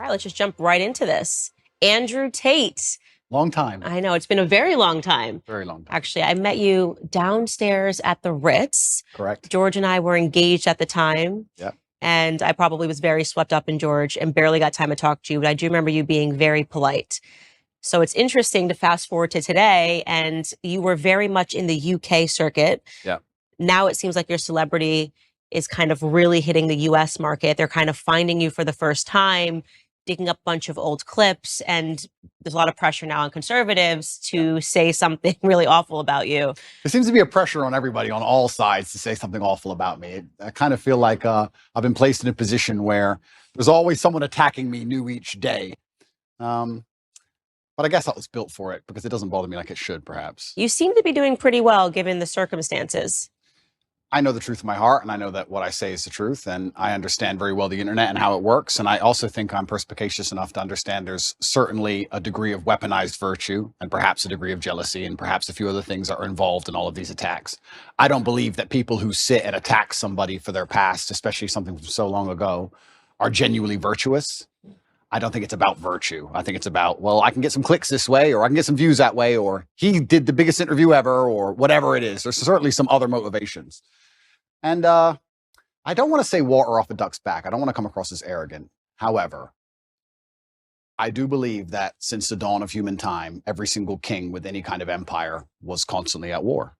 All right, let's just jump right into this. Andrew Tate. Long time. I know, it's been a very long time. Very long time. Actually, I met you downstairs at the Ritz. Correct. George and I were engaged at the time. Yep. And I probably was very swept up in George and barely got time to talk to you, but I do remember you being very polite. So it's interesting to fast forward to today, and you were very much in the UK circuit. Yeah. Now it seems like your celebrity is kind of really hitting the US market. They're kind of finding you for the first time, digging up a bunch of old clips, and there's a lot of pressure now on conservatives to say something really awful about you. There seems to be a pressure on everybody on all sides to say something awful about me. I kind of feel like I've been placed in a position where there's always someone attacking me new each day. But I guess I was built for it because it doesn't bother me like it should, perhaps. You seem to be doing pretty well given the circumstances. I know the truth in my heart, and I know that what I say is the truth, and I understand very well the internet and how it works. And I also think I'm perspicacious enough to understand there's certainly a degree of weaponized virtue and perhaps a degree of jealousy and perhaps a few other things that are involved in all of these attacks. I don't believe that people who sit and attack somebody for their past, especially something from so long ago, are genuinely virtuous. I don't think it's about virtue. I think it's about, well, I can get some clicks this way, or I can get some views that way, or he did the biggest interview ever, or whatever it is. There's certainly some other motivations. And I don't want to say water off a duck's back. I don't want to come across as arrogant. However, I do believe that since the dawn of human time, every single king with any kind of empire was constantly at war.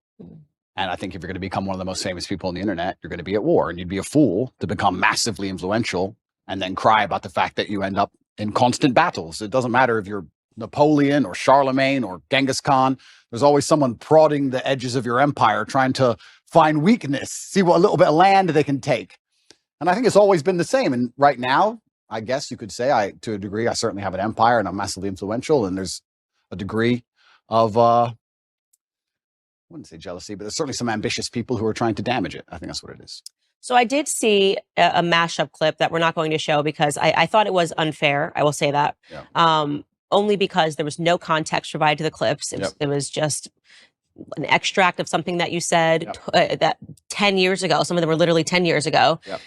And I think if you're going to become one of the most famous people on the internet, you're going to be at war. And you'd be a fool to become massively influential and then cry about the fact that you end up in constant battles. It doesn't matter if you're Napoleon or Charlemagne or Genghis Khan. There's always someone prodding the edges of your empire, trying to find weakness, see what a little bit of land they can take. And I think it's always been the same. And right now, I guess you could say, to a degree, I certainly have an empire and I'm massively influential. And there's a degree of, I wouldn't say jealousy, but there's certainly some ambitious people who are trying to damage it. I think that's what it is. So I did see a mashup clip that we're not going to show because I thought it was unfair. I will say that. Yeah. Only because there was no context provided to the clips. It was just an extract of something that you said that 10 years ago. Some of them were literally 10 years ago. Yep.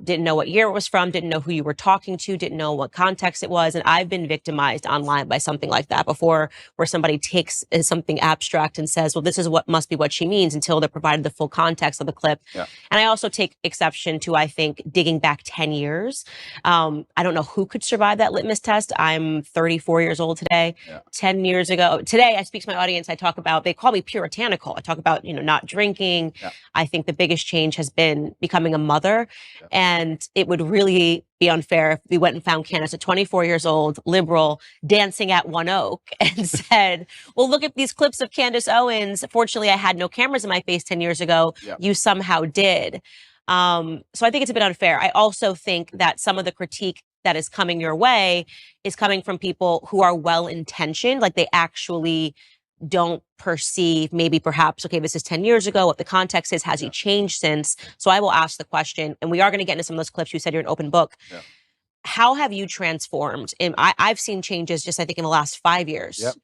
Didn't know what year it was from, didn't know who you were talking to, didn't know what context it was. And I've been victimized online by something like that before, where somebody takes something abstract and says, well, this is what must be what she means, until they're provided the full context of the clip. Yeah. And I also take exception to, I think, digging back 10 years. I don't know who could survive that litmus test. I'm 34 years old today. Yeah. 10 years ago, today I speak to my audience. I talk about, they call me puritanical. I talk about, not drinking. Yeah. I think the biggest change has been becoming a mother. Yeah. And it would really be unfair if we went and found Candace at 24 years old, liberal, dancing at One Oak and said, well, look at these clips of Candace Owens. Fortunately, I had no cameras in my face 10 years ago. Yeah. You somehow did. So I think it's a bit unfair. I also think that some of the critique that is coming your way is coming from people who are well-intentioned, like they actually don't perceive maybe perhaps, okay, this is 10 years ago, what the context is, has he changed since? So I will ask the question, and we are going to get into some of those clips. You said you're an open book. Yeah. How have you transformed? And I've seen changes just, I think, in the last 5 years. Yep.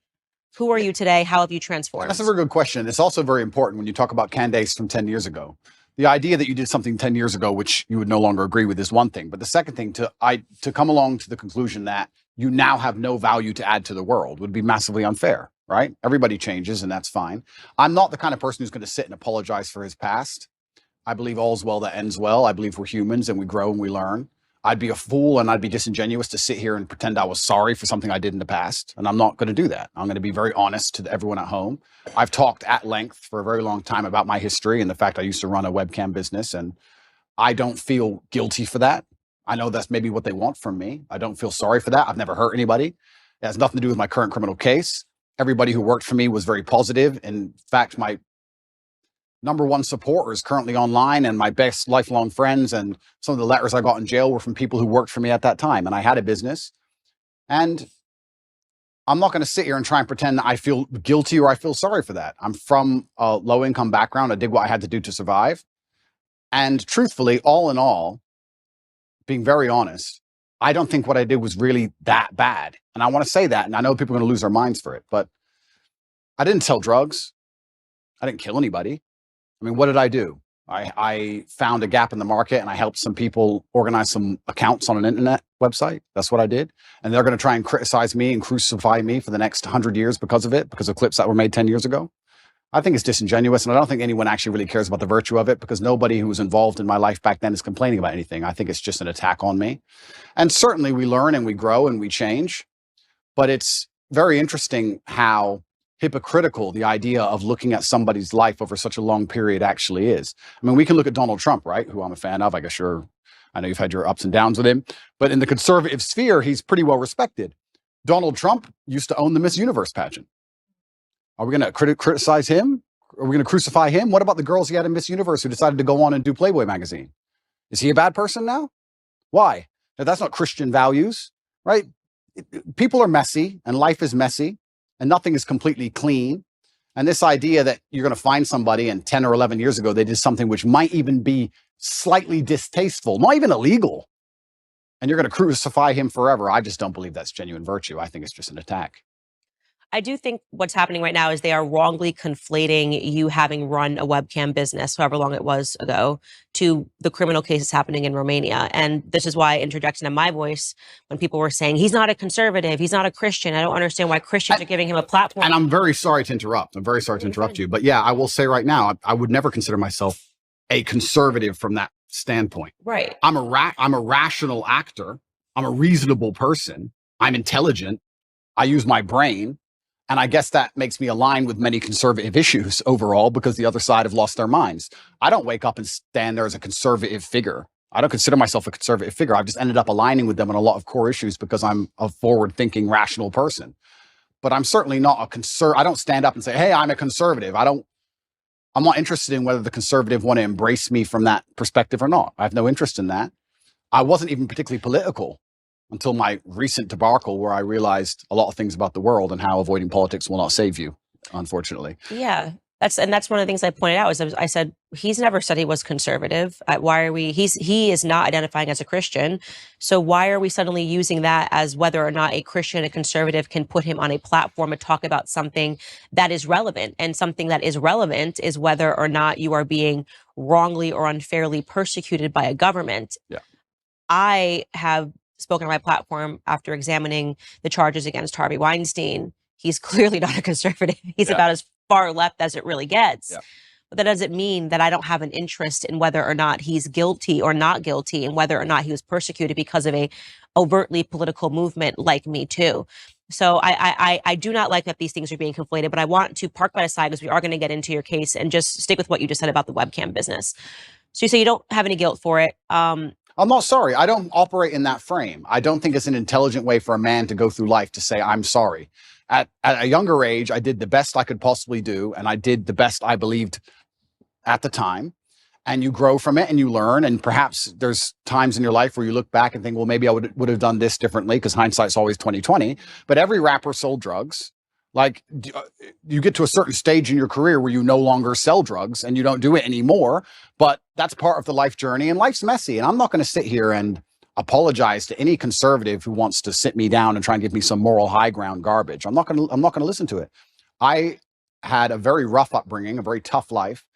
Who are you today? How have you transformed? That's a very good question. It's also very important when you talk about Candace from 10 years ago. The idea that you did something 10 years ago, which you would no longer agree with, is one thing. But the second thing, to come along to the conclusion that you now have no value to add to the world would be massively unfair, right? Everybody changes, and that's fine. I'm not the kind of person who's going to sit and apologize for his past. I believe all's well that ends well. I believe we're humans and we grow and we learn. I'd be a fool and I'd be disingenuous to sit here and pretend I was sorry for something I did in the past. And I'm not going to do that. I'm going to be very honest to everyone at home. I've talked at length for a very long time about my history and the fact I used to run a webcam business, and I don't feel guilty for that. I know that's maybe what they want from me. I don't feel sorry for that. I've never hurt anybody. It has nothing to do with my current criminal case. Everybody who worked for me was very positive. In fact, my number one supporter is currently online, and my best lifelong friends and some of the letters I got in jail were from people who worked for me at that time. And I had a business, and I'm not going to sit here and try and pretend that I feel guilty or I feel sorry for that. I'm from a low income background. I did what I had to do to survive. And truthfully, all in all, being very honest, I don't think what I did was really that bad. And I want to say that. And I know people are going to lose their minds for it, but I didn't sell drugs. I didn't kill anybody. I mean, what did I do? I found a gap in the market and I helped some people organize some accounts on an internet website. That's what I did. And they're going to try and criticize me and crucify me for the next 100 years because of it, because of clips that were made 10 years ago. I think it's disingenuous, and I don't think anyone actually really cares about the virtue of it, because nobody who was involved in my life back then is complaining about anything. I think it's just an attack on me. And certainly we learn and we grow and we change, but it's very interesting how hypocritical the idea of looking at somebody's life over such a long period actually is. I mean, we can look at Donald Trump, right, who I'm a fan of. I guess I know you've had your ups and downs with him, but in the conservative sphere, he's pretty well respected. Donald Trump used to own the Miss Universe pageant. Are we going to criticize him? Are we going to crucify him? What about the girls he had in Miss Universe who decided to go on and do Playboy magazine? Is he a bad person now? Why? Now, that's not Christian values, right? People are messy and life is messy and nothing is completely clean. And this idea that you're going to find somebody and 10 or 11 years ago, they did something which might even be slightly distasteful, not even illegal, and you're going to crucify him forever. I just don't believe that's genuine virtue. I think it's just an attack. I do think what's happening right now is they are wrongly conflating you having run a webcam business, however long it was ago, to the criminal cases happening in Romania. And this is why I interjected in my voice when people were saying, he's not a conservative, he's not a Christian. I don't understand why Christians are giving him a platform. And I'm very sorry to interrupt. I'm very sorry to interrupt you. But yeah, I will say right now, I would never consider myself a conservative from that standpoint. Right. I'm a rational actor. I'm a reasonable person. I'm intelligent. I use my brain. And I guess that makes me align with many conservative issues overall, because the other side have lost their minds. I don't wake up and stand there as a conservative figure. I don't consider myself a conservative figure. I've just ended up aligning with them on a lot of core issues because I'm a forward-thinking, rational person. But I'm certainly not I don't stand up and say, hey, I'm a conservative. I'm not interested in whether the conservative want to embrace me from that perspective or not. I have no interest in that. I wasn't even particularly political until my recent debacle, where I realized a lot of things about the world and how avoiding politics will not save you, unfortunately. Yeah, that's one of the things I pointed out. I said, he's never said he was conservative. Why are we? He is not identifying as a Christian. So why are we suddenly using that as whether or not a Christian, a conservative, can put him on a platform and talk about something that is relevant? And something that is relevant is whether or not you are being wrongly or unfairly persecuted by a government. Yeah. I have spoken on my platform after examining the charges against Harvey Weinstein. He's clearly not a conservative. He's about as far left as it really gets. Yeah. But that doesn't mean that I don't have an interest in whether or not he's guilty or not guilty, and whether or not he was persecuted because of a overtly political movement like Me Too. So I do not like that these things are being conflated, but I want to park that aside, because we are going to get into your case, and just stick with what you just said about the webcam business. So you say you don't have any guilt for it. I'm not sorry. I don't operate in that frame. I don't think it's an intelligent way for a man to go through life to say, I'm sorry. At a younger age, I did the best I could possibly do, and I did the best I believed at the time. And you grow from it and you learn. And perhaps there's times in your life where you look back and think, well, maybe I would have done this differently, because hindsight's always 20/20. But every rapper sold drugs. Like, you get to a certain stage in your career where you no longer sell drugs and you don't do it anymore, but that's part of the life journey, and life's messy. And I'm not going to sit here and apologize to any conservative who wants to sit me down and try and give me some moral high ground garbage. I'm not going to listen to it. I had a very rough upbringing, a very tough life,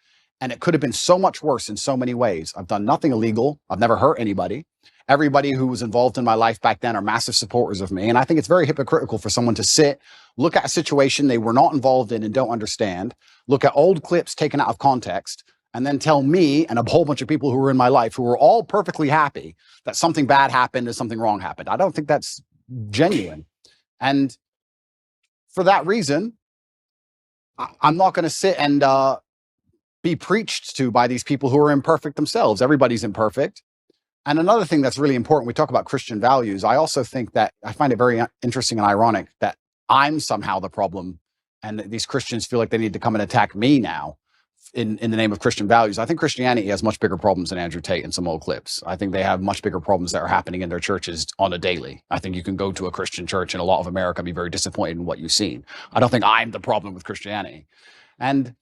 and it could have been so much worse in so many ways. I've done nothing illegal. I've never hurt anybody. Everybody who was involved in my life back then are massive supporters of me. And I think it's very hypocritical for someone to sit, look at a situation they were not involved in and don't understand, look at old clips taken out of context, and then tell me and a whole bunch of people who were in my life who were all perfectly happy that something bad happened and something wrong happened. I don't think that's genuine. And for that reason, I'm not going to sit and be preached to by these people who are imperfect themselves. Everybody's imperfect. And another thing that's really important, we talk about Christian values. I also think that I find it very interesting and ironic that I'm somehow the problem, and these Christians feel like they need to come and attack me now in the name of Christian values. I think Christianity has much bigger problems than Andrew Tate in some old clips. I think they have much bigger problems that are happening in their churches on a daily. I think you can go to a Christian church in a lot of America and be very disappointed in what you've seen. I don't think I'm the problem with Christianity. And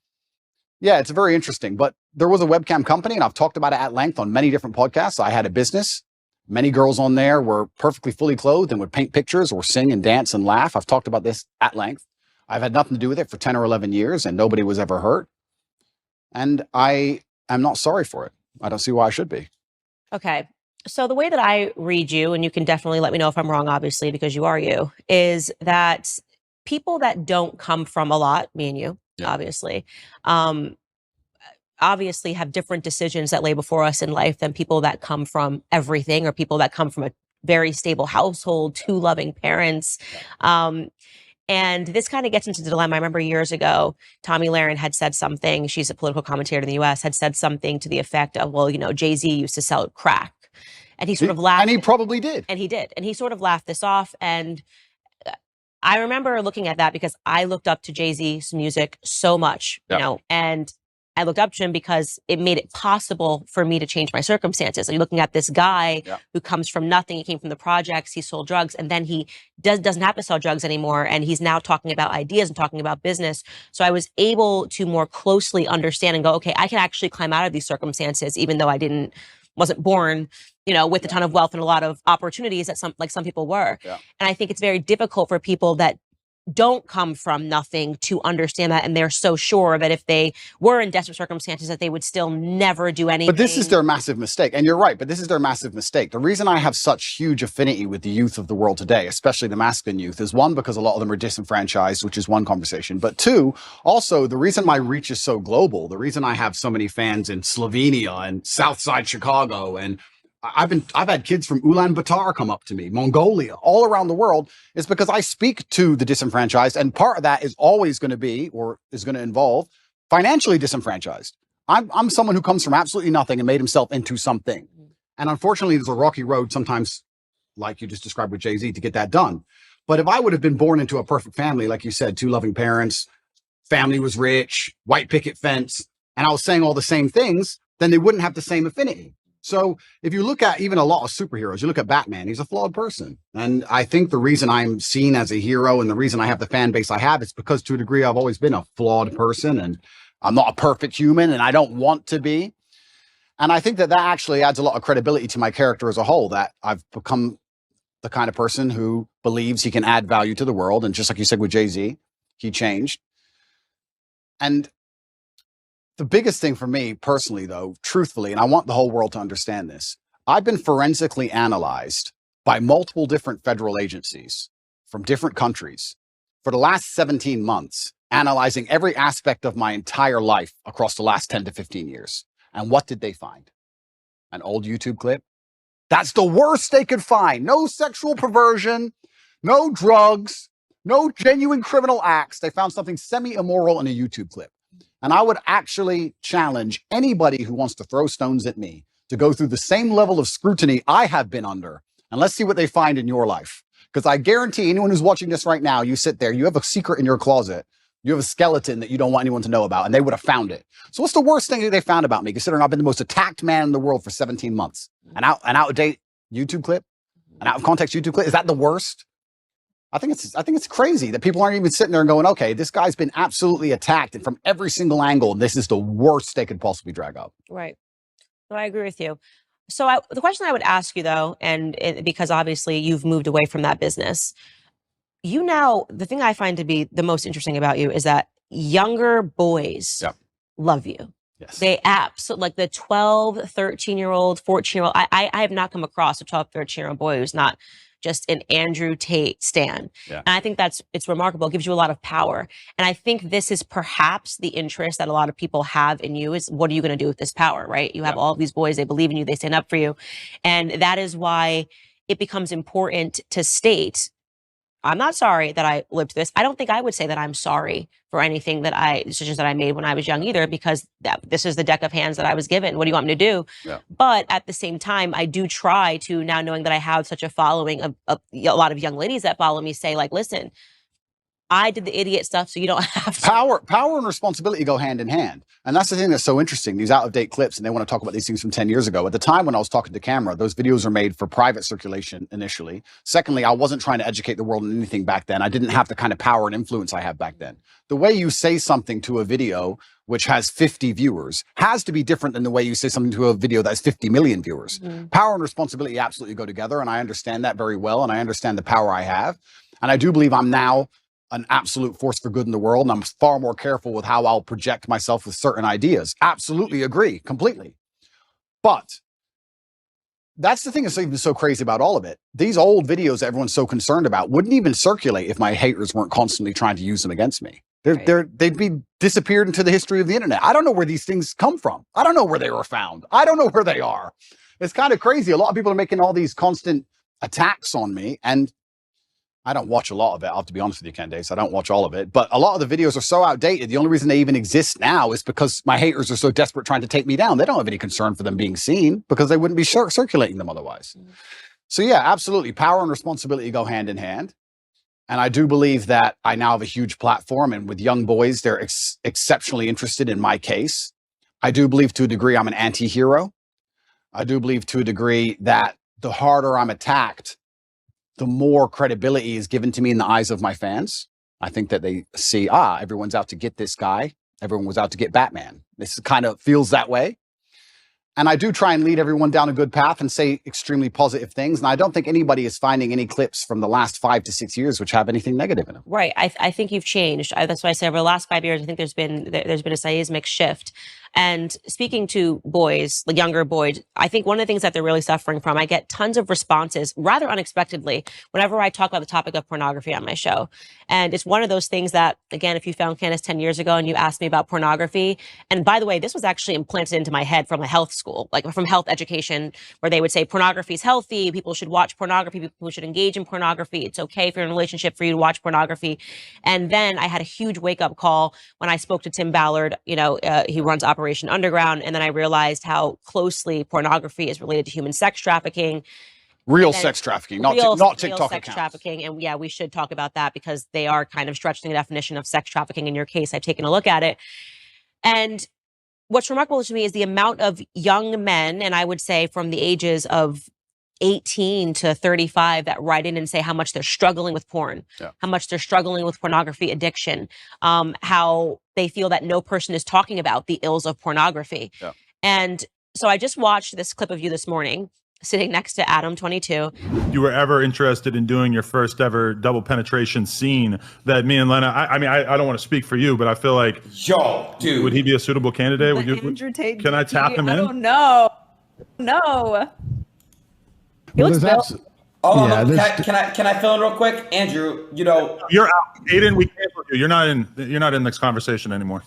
yeah, it's very interesting. But there was a webcam company, and I've talked about it at length on many different podcasts. I had a business. Many girls on there were perfectly fully clothed and would paint pictures or sing and dance and laugh. I've talked about this at length. I've had nothing to do with it for 10 or 11 years, and nobody was ever hurt. And I am not sorry for it. I don't see why I should be. Okay. So the way that I read you, and you can definitely let me know if I'm wrong, obviously, because you are you, is that people that don't come from a lot, me and you, Yeah. um, obviously have different decisions that lay before us in life than people that come from everything or people that come from a very stable household, two loving parents. And this kind of gets into the dilemma. I remember years ago, Tommy Lahren had said something. She's a political commentator in the US, had said something to the effect of, well, Jay-Z used to sell crack. And he sort of laughed. And he probably did. And he did. And he sort of laughed this off. And I remember looking at that because I looked up to Jay-Z's music so much, and I looked up to him because it made it possible for me to change my circumstances. You're looking at this guy who comes from nothing. He came from the projects. He sold drugs, and then he doesn't have to sell drugs anymore. And he's now talking about ideas and talking about business. So I was able to more closely understand and go, okay, I can actually climb out of these circumstances, even though I wasn't born, with a ton of wealth and a lot of opportunities that some people were. Yeah. And I think it's very difficult for people that don't come from nothing to understand that. And they're so sure that if they were in desperate circumstances that they would still never do anything. But this is their massive mistake. And you're right, but this is their massive mistake. The reason I have such huge affinity with the youth of the world today, especially the masculine youth, is one, because a lot of them are disenfranchised, which is one conversation. But two, also the reason my reach is so global, the reason I have so many fans in Slovenia and Southside Chicago, and I've had kids from Ulaanbaatar come up to me, Mongolia, all around the world, is because I speak to the disenfranchised. And part of that is always going to be, or is going to involve, financially disenfranchised. I'm someone who comes from absolutely nothing and made himself into something. And unfortunately, there's a rocky road sometimes, like you just described with Jay-Z, to get that done. But if I would have been born into a perfect family, like you said, two loving parents, family was rich, white picket fence, and I was saying all the same things, then they wouldn't have the same affinity. So if you look at even a lot of superheroes, you look at Batman, he's a flawed person. And I think the reason I'm seen as a hero and the reason I have the fan base I have is because to a degree, I've always been a flawed person and I'm not a perfect human and I don't want to be. And I think that actually adds a lot of credibility to my character as a whole, that I've become the kind of person who believes he can add value to the world. And just like you said with Jay-Z, he changed. And the biggest thing for me personally, though, truthfully, and I want the whole world to understand this, I've been forensically analyzed by multiple different federal agencies from different countries for the last 17 months, analyzing every aspect of my entire life across the last 10 to 15 years. And what did they find? An old YouTube clip? That's the worst they could find. No sexual perversion, no drugs, no genuine criminal acts. They found something semi-immoral in a YouTube clip. And I would actually challenge anybody who wants to throw stones at me to go through the same level of scrutiny I have been under. And let's see what they find in your life. Because I guarantee anyone who's watching this right now, you sit there, you have a secret in your closet. You have a skeleton that you don't want anyone to know about, and they would have found it. So what's the worst thing that they found about me, considering I've been the most attacked man in the world for 17 months? An out-of-date YouTube clip? An out-of-context YouTube clip? Is that the worst? I think it's crazy that people aren't even sitting there and going, okay, this guy's been absolutely attacked and from every single angle, and this is the worst they could possibly drag up. Right. So I agree with you. So the question I would ask you, though, because obviously you've moved away from that business, the thing I find to be the most interesting about you is that younger boys love you. Yes. They absolutely, like the 12, 13-year-old, 14-year-old. I have not come across a 12, 13-year-old boy who's not just an Andrew Tate stan. Yeah. And I think it's remarkable. It gives you a lot of power. And I think this is perhaps the interest that a lot of people have in you is, what are you going to do with this power, right? You have all of these boys, they believe in you, they stand up for you. And that is why it becomes important to state, I'm not sorry that I lived this. I don't think I would say that I'm sorry for anything decisions that I made when I was young either, because this is the deck of hands that I was given. What do you want me to do? Yeah. But at the same time, I do try to, now knowing that I have such a following of a lot of young ladies that follow me, say like, listen, I did the idiot stuff, so you don't have to. Power and responsibility go hand in hand. And that's the thing that's so interesting, these out-of-date clips, and they want to talk about these things from 10 years ago. At the time when I was talking to camera, those videos were made for private circulation initially. Secondly, I wasn't trying to educate the world on anything back then. I didn't have the kind of power and influence I have back then. The way you say something to a video which has 50 viewers has to be different than the way you say something to a video that has 50 million viewers. Mm-hmm. Power and responsibility absolutely go together, and I understand that very well, and I understand the power I have. And I do believe I'm now an absolute force for good in the world, and I'm far more careful with how I'll project myself with certain ideas. Absolutely agree, completely. But that's the thing that's even so crazy about all of it. These old videos everyone's so concerned about wouldn't even circulate if my haters weren't constantly trying to use them against me. They'd be disappeared into the history of the internet. I don't know where these things come from. I don't know where they were found. I don't know where they are. It's kind of crazy. A lot of people are making all these constant attacks on me, and I don't watch a lot of it. I'll have to be honest with you, Candace. I don't watch all of it, but a lot of the videos are so outdated. The only reason they even exist now is because my haters are so desperate trying to take me down. They don't have any concern for them being seen because they wouldn't be circulating them otherwise. So yeah, absolutely. Power and responsibility go hand in hand. And I do believe that I now have a huge platform, and with young boys, they're exceptionally interested in my case. I do believe to a degree I'm an anti-hero. I do believe to a degree that the harder I'm attacked, the more credibility is given to me in the eyes of my fans. I think that they see, everyone's out to get this guy. Everyone was out to get Batman. This kind of feels that way. And I do try and lead everyone down a good path and say extremely positive things. And I don't think anybody is finding any clips from the last 5 to 6 years which have anything negative in them. Right. I think you've changed. That's why I say over the last 5 years, I think there's been a seismic shift. And speaking to boys, like younger boys, I think one of the things that they're really suffering from, I get tons of responses rather unexpectedly whenever I talk about the topic of pornography on my show. And it's one of those things that, again, if you found Candace 10 years ago and you asked me about pornography, and by the way, this was actually implanted into my head from a health school, like from health education, where they would say pornography is healthy, people should watch pornography, people should engage in pornography, it's okay if you're in a relationship for you to watch pornography. And then I had a huge wake-up call when I spoke to Tim Ballard, he runs Operation Underground, and then I realized how closely pornography is related to human sex trafficking. Real sex trafficking, not TikTok sex accounts. Trafficking. And yeah, we should talk about that because they are kind of stretching the definition of sex trafficking. In your case, I've taken a look at it. And what's remarkable to me is the amount of young men, and I would say from the ages of 18 to 35 that write in and say how much they're struggling with porn, how much they're struggling with pornography addiction, how they feel that no person is talking about the ills of pornography. Yeah. And so I just watched this clip of you this morning sitting next to Adam, 22. You were ever interested in doing your first ever double penetration scene that me and Lena, I mean, I don't want to speak for you, but I feel like, dude, would he be a suitable candidate? Would you, Andrew Tate, can I tap him in? I don't know. No. Can I fill in real quick, Andrew? You're out, Aiden. We can't you. You're not in this conversation anymore.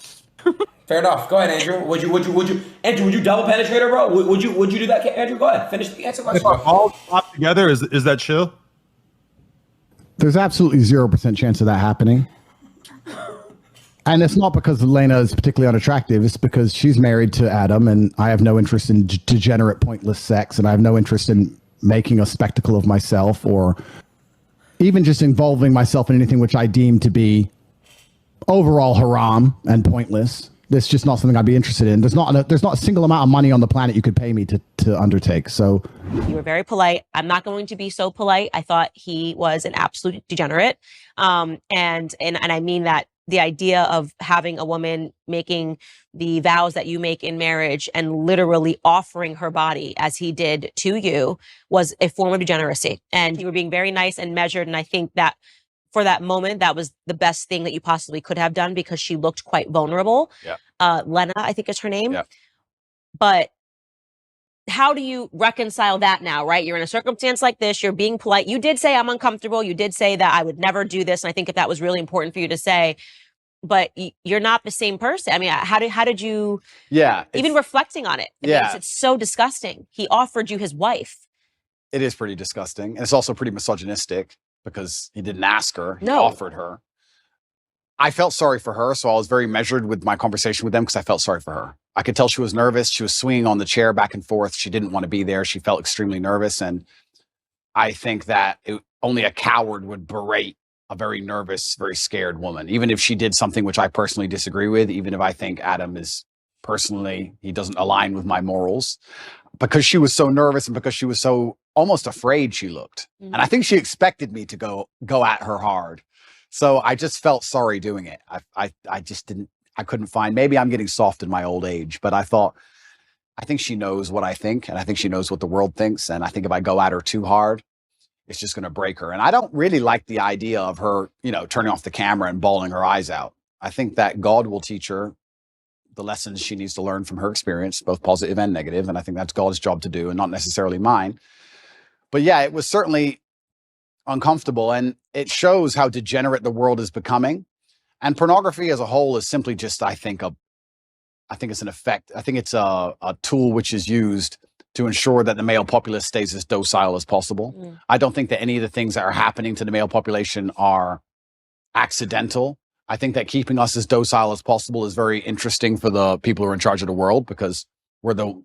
Fair enough. Go ahead, Andrew. Would you double penetrate her, bro? Would you do that, Andrew? Go ahead. Finish the answer question. All pop together. Is that chill? There's absolutely 0% chance of that happening. And it's not because Elena is particularly unattractive. It's because she's married to Adam, and I have no interest in degenerate, pointless sex, and I have no interest in making a spectacle of myself or even just involving myself in anything which I deem to be overall haram and pointless. That's just not something I'd be interested in. There's not a single amount of money on the planet you could pay me to undertake. So you were very polite. I'm not going to be so polite. I thought he was an absolute degenerate. And I mean that. The idea of having a woman making the vows that you make in marriage and literally offering her body as he did to you was a form of degeneracy. And you were being very nice and measured. And I think that for that moment, that was the best thing that you possibly could have done because she looked quite vulnerable. Yeah. Lena, I think is her name. Yeah. But how do you reconcile that now, right? You're in a circumstance like this. You're being polite. You did say I'm uncomfortable. You did say that I would never do this. And I think if that was really important for you to say, but you're not the same person. I mean, how did you, even reflecting on it, it's so disgusting. He offered you his wife. It is pretty disgusting. And it's also pretty misogynistic because he didn't ask her, he No. offered her. I felt sorry for her, so I was very measured with my conversation with them because I felt sorry for her. I could tell she was nervous. She was swinging on the chair back and forth. She didn't want to be there. She felt extremely nervous. And I think that only a coward would berate a very nervous, very scared woman, even if she did something which I personally disagree with, even if I think Adam is personally, he doesn't align with my morals, because she was so nervous and because she was so almost afraid she looked. Mm-hmm. And I think she expected me to go at her hard. So I just felt sorry doing it. I just didn't, I couldn't find, maybe I'm getting soft in my old age, but I think she knows what I think, and I think she knows what the world thinks. And I think if I go at her too hard, it's just going to break her. And I don't really like the idea of her, you know, turning off the camera and bawling her eyes out. I think that God will teach her the lessons she needs to learn from her experience, both positive and negative. And I think that's God's job to do and not necessarily mine. But yeah, it was certainly uncomfortable, and it shows how degenerate the world is becoming. And pornography as a whole is simply just, I think it's an effect. I think it's a tool which is used to ensure that the male populace stays as docile as possible. I don't think that any of the things that are happening to the male population are accidental. I think that keeping us as docile as possible is very interesting for the people who are in charge of the world, because we're the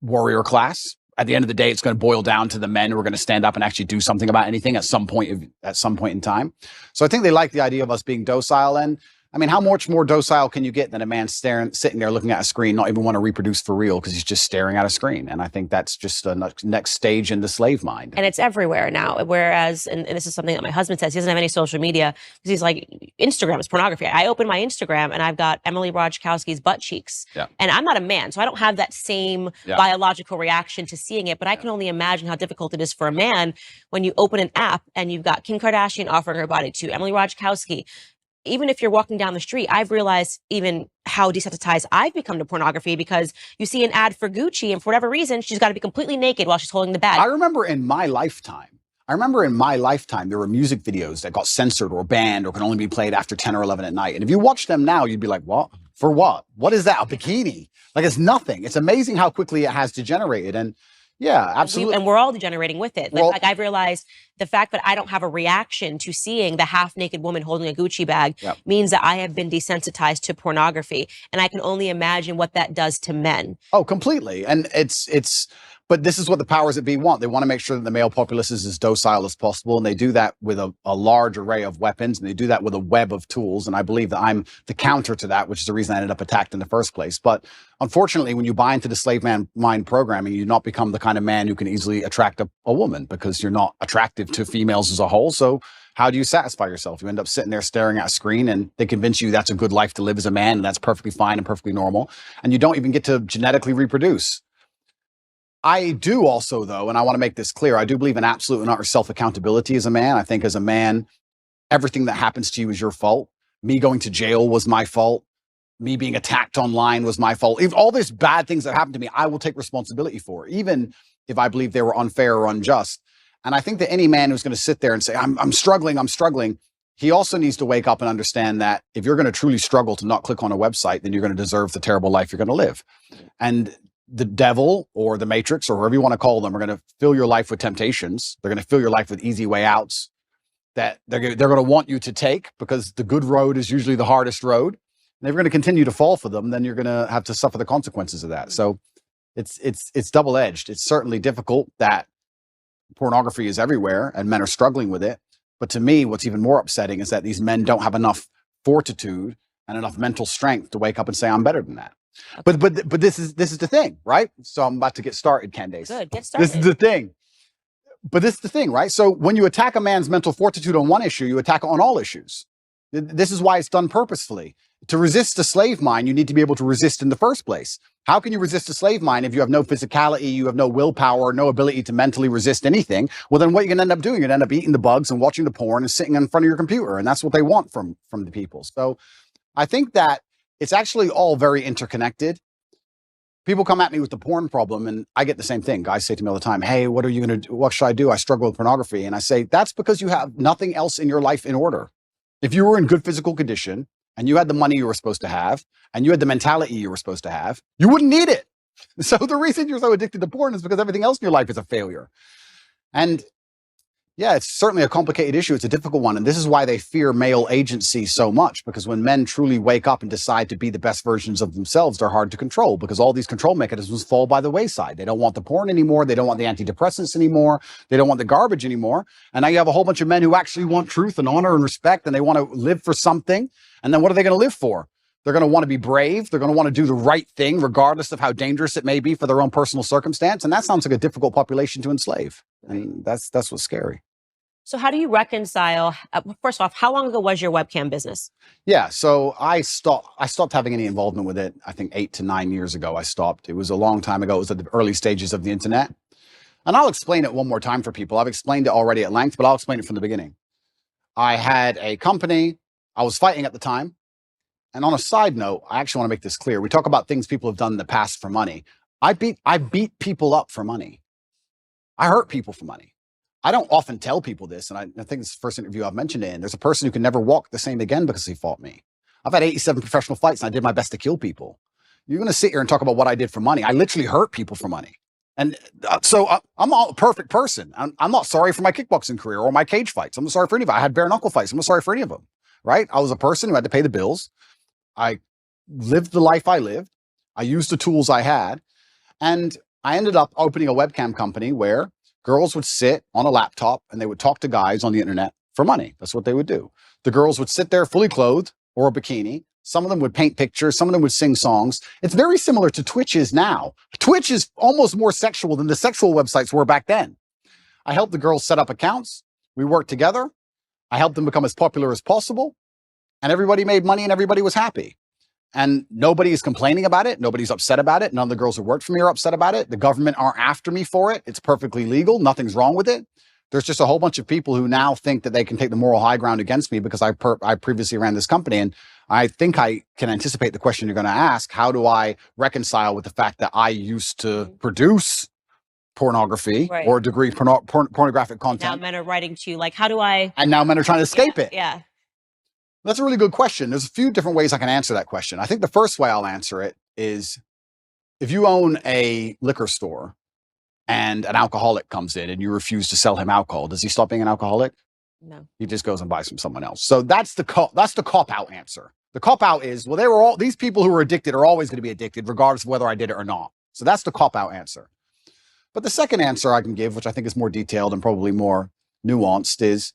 warrior class. At the end of the day, it's going to boil down to the men who are going to stand up and actually do something about anything at some point in time. So I think they like the idea of us being docile. And I mean, how much more docile can you get than a man sitting there looking at a screen, not even want to reproduce for real because he's just staring at a screen? And I think that's just a next stage in the slave mind. And it's everywhere now. Whereas, and this is something that my husband says, he doesn't have any social media because he's like, Instagram is pornography. I open my Instagram and I've got Emily Ratajkowski's butt cheeks. Yeah. And I'm not a man, so I don't have that same biological reaction to seeing it. But I can only imagine how difficult it is for a man when you open an app and you've got Kim Kardashian offering her body to Emily Ratajkowski. Even if you're walking down the street, I've realized even how desensitized I've become to pornography, because you see an ad for Gucci and for whatever reason, she's got to be completely naked while she's holding the bag. I remember in my lifetime, there were music videos that got censored or banned or can only be played after 10 or 11 at night. And if you watch them now, you'd be like, what? For what? What is that? A bikini? Like, it's nothing. It's amazing how quickly it has degenerated. And yeah, absolutely. And we're all degenerating with it. Like I've realized the fact that I don't have a reaction to seeing the half-naked woman holding a Gucci bag means that I have been desensitized to pornography. And I can only imagine what that does to men. Oh, completely. And but this is what the powers that be want. They want to make sure that the male populace is as docile as possible. And they do that with a large array of weapons. And they do that with a web of tools. And I believe that I'm the counter to that, which is the reason I ended up attacked in the first place. But unfortunately, when you buy into the slave mind programming, you not become the kind of man who can easily attract a woman, because you're not attractive to females as a whole. So how do you satisfy yourself? You end up sitting there staring at a screen, and they convince you that's a good life to live as a man, and that's perfectly fine and perfectly normal. And you don't even get to genetically reproduce. I do also, though, and I want to make this clear, I do believe in absolute and utter self-accountability as a man. I think as a man, everything that happens to you is your fault. Me going to jail was my fault. Me being attacked online was my fault. If all these bad things that happened to me, I will take responsibility for, even if I believe they were unfair or unjust. And I think that any man who's going to sit there and say, I'm struggling, he also needs to wake up and understand that if you're going to truly struggle to not click on a website, then you're going to deserve the terrible life you're going to live. And the devil or the matrix or whoever you want to call them are going to fill your life with temptations. They're going to fill your life with easy way outs that they're going to want you to take, because the good road is usually the hardest road. And if you're going to continue to fall for them, then you're going to have to suffer the consequences of that. So it's double-edged. It's certainly difficult that pornography is everywhere and men are struggling with it. But to me, what's even more upsetting is that these men don't have enough fortitude and enough mental strength to wake up and say, I'm better than that. Okay. But this is the thing, right? So I'm about to get started, Candace. Good, get started. This is the thing. But this is the thing, right? So when you attack a man's mental fortitude on one issue, you attack it on all issues. This is why it's done purposefully. To resist a slave mind, you need to be able to resist in the first place. How can you resist a slave mind if you have no physicality, you have no willpower, no ability to mentally resist anything? Well, then what you're going to end up doing, you're going to end up eating the bugs and watching the porn and sitting in front of your computer. And that's what they want from the people. So I think that it's actually all very interconnected. People come at me with the porn problem, and I get the same thing. Guys say to me all the time, hey, what are you going to do? What should I do? I struggle with pornography. And I say, that's because you have nothing else in your life in order. If you were in good physical condition and you had the money you were supposed to have and you had the mentality you were supposed to have, you wouldn't need it. So the reason you're so addicted to porn is because everything else in your life is a failure. And yeah, it's certainly a complicated issue. It's a difficult one. And this is why they fear male agency so much, because when men truly wake up and decide to be the best versions of themselves, they're hard to control, because all these control mechanisms fall by the wayside. They don't want the porn anymore. They don't want the antidepressants anymore. They don't want the garbage anymore. And now you have a whole bunch of men who actually want truth and honor and respect, and they want to live for something. And then what are they going to live for? They're going to want to be brave. They're going to want to do the right thing, regardless of how dangerous it may be for their own personal circumstance. And that sounds like a difficult population to enslave. And that's what's scary. So how do you reconcile, first off, how long ago was your webcam business? Yeah, so I stopped having any involvement with it. I think 8 to 9 years ago, I stopped. It was a long time ago. It was at the early stages of the internet. And I'll explain it one more time for people. I've explained it already at length, but I'll explain it from the beginning. I had a company. I was fighting at the time. And on a side note, I actually want to make this clear. We talk about things people have done in the past for money. I beat people up for money. I hurt people for money. I don't often tell people this, and I think it's the first interview I've mentioned it in. There's a person who can never walk the same again because he fought me. I've had 87 professional fights, and I did my best to kill people. You're going to sit here and talk about what I did for money. I literally hurt people for money. And so I'm not a perfect person. I'm not sorry for my kickboxing career or my cage fights. I'm not sorry for any of it. I had bare knuckle fights. I'm not sorry for any of them, right? I was a person who had to pay the bills. I lived the life I lived. I used the tools I had. And I ended up opening a webcam company where girls would sit on a laptop and they would talk to guys on the internet for money. That's what they would do. The girls would sit there fully clothed or a bikini. Some of them would paint pictures. Some of them would sing songs. It's very similar to Twitch is now. Twitch is almost more sexual than the sexual websites were back then. I helped the girls set up accounts. We worked together. I helped them become as popular as possible. And everybody made money and everybody was happy. And nobody is complaining about it. Nobody's upset about it. None of the girls who worked for me are upset about it. The government aren't after me for it. It's perfectly legal. Nothing's wrong with it. There's just a whole bunch of people who now think that they can take the moral high ground against me because I previously ran this company. And I think I can anticipate the question you're going to ask. How do I reconcile with the fact that I used to produce pornography or degree pornographic content? Now men are writing to you like, how do I? And now men are trying to escape it. Yeah. That's a really good question. There's a few different ways I can answer that question. I think the first way I'll answer it is if you own a liquor store and an alcoholic comes in and you refuse to sell him alcohol, does he stop being an alcoholic? No. He just goes and buys from someone else. So that's the cop-out answer. The cop-out is, well, these people who are addicted are always going to be addicted regardless of whether I did it or not. So that's the cop-out answer. But the second answer I can give, which I think is more detailed and probably more nuanced, is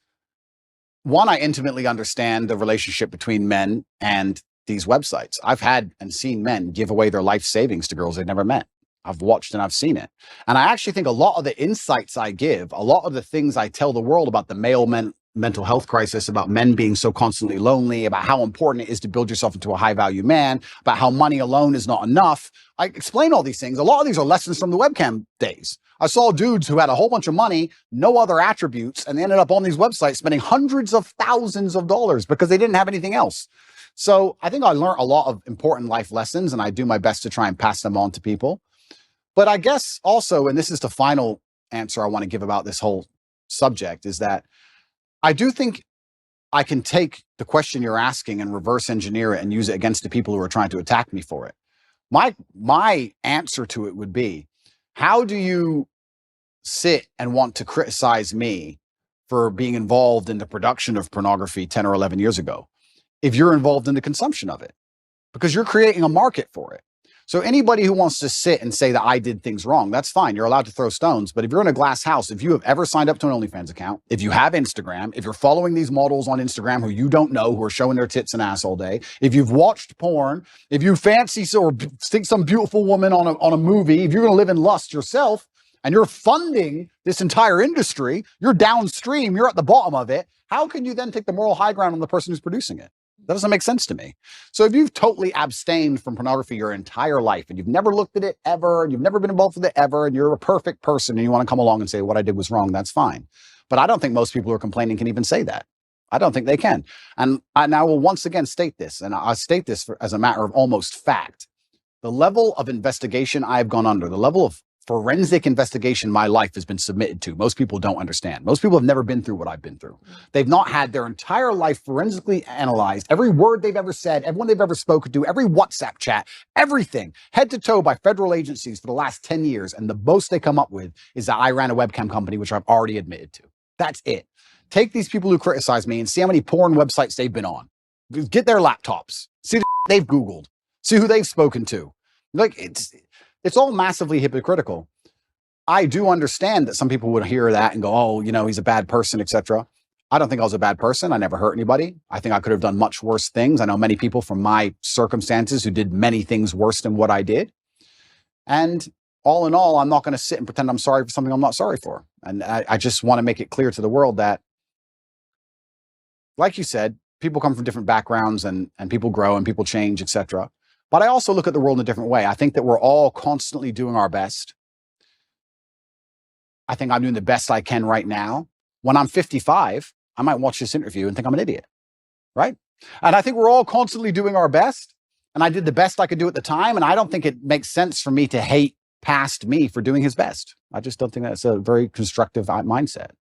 one, I intimately understand the relationship between men and these websites. I've had and seen men give away their life savings to girls they've never met. I've watched and I've seen it. And I actually think a lot of the insights I give, a lot of the things I tell the world about the mental health crisis, about men being so constantly lonely, about how important it is to build yourself into a high value man, about how money alone is not enough. I explain all these things. A lot of these are lessons from the webcam days. I saw dudes who had a whole bunch of money, no other attributes, and they ended up on these websites spending hundreds of thousands of dollars because they didn't have anything else. So I think I learned a lot of important life lessons, and I do my best to try and pass them on to people. But I guess also, and this is the final answer I want to give about this whole subject, is that I do think I can take the question you're asking and reverse engineer it and use it against the people who are trying to attack me for it. My answer to it would be, how do you sit and want to criticize me for being involved in the production of pornography 10 or 11 years ago if you're involved in the consumption of it? Because you're creating a market for it. So anybody who wants to sit and say that I did things wrong, that's fine. You're allowed to throw stones. But if you're in a glass house, if you have ever signed up to an OnlyFans account, if you have Instagram, if you're following these models on Instagram who you don't know, who are showing their tits and ass all day, if you've watched porn, if you fancy or think some beautiful woman on a movie, if you're going to live in lust yourself and you're funding this entire industry, you're downstream, you're at the bottom of it. How can you then take the moral high ground on the person who's producing it? That doesn't make sense to me. So if you've totally abstained from pornography your entire life and you've never looked at it ever, and you've never been involved with it ever, and you're a perfect person and you want to come along and say what I did was wrong, that's fine. But I don't think most people who are complaining can even say that. I don't think they can. And I will once again state this, and I state this as a matter of almost fact. The level of investigation I've gone under, the level of forensic investigation my life has been submitted to, most people don't understand. Most people have never been through what I've been through. They've not had their entire life forensically analyzed, every word they've ever said, everyone they've ever spoken to, every WhatsApp chat, everything, head to toe by federal agencies for the last 10 years. And the most they come up with is that I ran a webcam company, which I've already admitted to. That's it. Take these people who criticize me and see how many porn websites they've been on. Get their laptops, see the they've Googled, see who they've spoken to. Like, it's all massively hypocritical. I do understand that some people would hear that and go, oh, you know, he's a bad person, etc. I don't think I was a bad person. I never hurt anybody. I think I could have done much worse things. I know many people from my circumstances who did many things worse than what I did. And all in all, I'm not going to sit and pretend I'm sorry for something I'm not sorry for. And I just want to make it clear to the world that, like you said, people come from different backgrounds and people grow and people change, etc. But I also look at the world in a different way. I think that we're all constantly doing our best I think I'm doing the best I can right now. When I'm 55, I might watch this interview and think I'm an idiot, right? And I think we're all constantly doing our best. And I did the best I could do at the time. And I don't think it makes sense for me to hate past me for doing his best. I just don't think that's a very constructive mindset.